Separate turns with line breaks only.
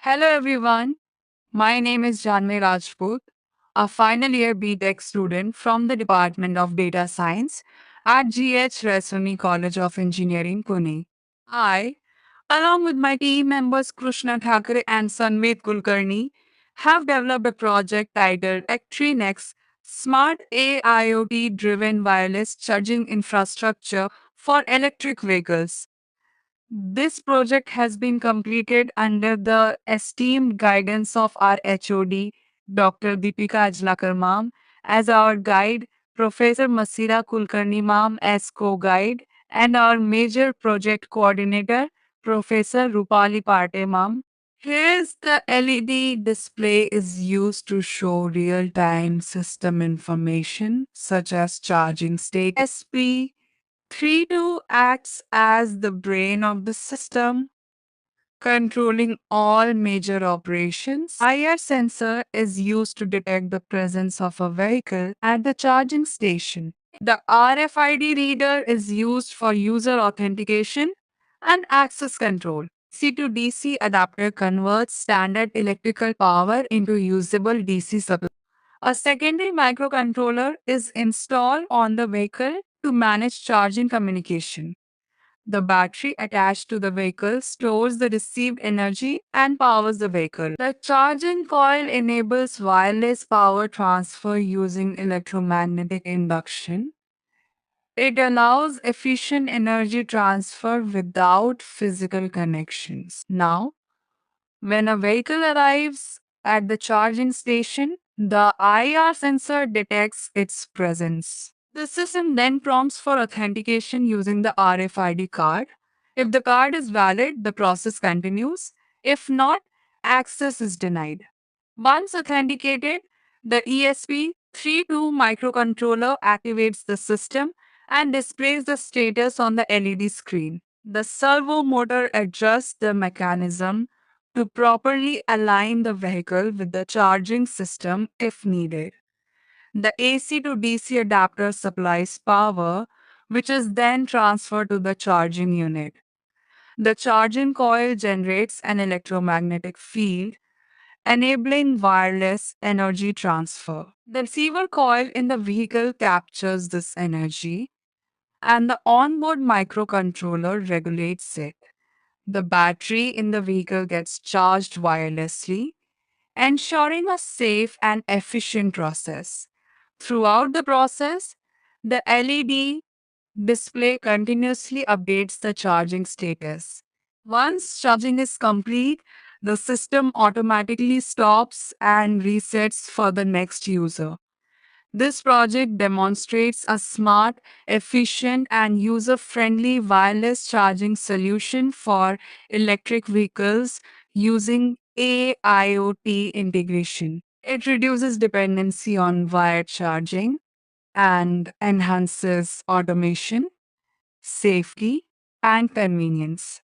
Hello everyone, my name is Janvi Rajput, a final year BTech student from the Department of Data Science at GH Resuni College of Engineering, Pune. I, along with my team members Krishna Thakare and Sanvet Kulkarni, have developed a project titled Ectrinex Smart AIoT driven wireless charging infrastructure for electric vehicles. This project has been completed under the esteemed guidance of our HOD, Dr. Deepika Ajlakar ma'am, as our guide, Professor Masira Kulkarni ma'am as co-guide, and our major project coordinator, Professor Rupali Parte ma'am. Here's the LED display is used to show real-time system information such as charging state, SP, 3.2 acts as the brain of the system, controlling all major operations. IR sensor is used to detect the presence of a vehicle at the charging station. The RFID reader is used for user authentication and access control. C to DC adapter converts standard electrical power into usable DC supply. A secondary microcontroller is installed on the vehicle to manage charging communication. The battery attached to the vehicle stores the received energy and powers the vehicle. The charging coil enables wireless power transfer using electromagnetic induction. It allows efficient energy transfer without physical connections. Now, when a vehicle arrives at the charging station, the IR sensor detects its presence. The system then prompts for authentication using the RFID card. If the card is valid, the process continues. If not, access is denied. Once authenticated, the ESP32 microcontroller activates the system and displays the status on the LED screen. The servo motor adjusts the mechanism to properly align the vehicle with the charging system if needed. The AC to DC adapter supplies power, which is then transferred to the charging unit. The charging coil generates an electromagnetic field, enabling wireless energy transfer. The receiver coil in the vehicle captures this energy, and the onboard microcontroller regulates it. The battery in the vehicle gets charged wirelessly, ensuring a safe and efficient process. Throughout the process, the LED display continuously updates the charging status. Once charging is complete, the system automatically stops and resets for the next user. This project demonstrates a smart, efficient, and user friendly wireless charging solution for electric vehicles using AIoT integration. It reduces dependency on wired charging and enhances automation, safety, and convenience.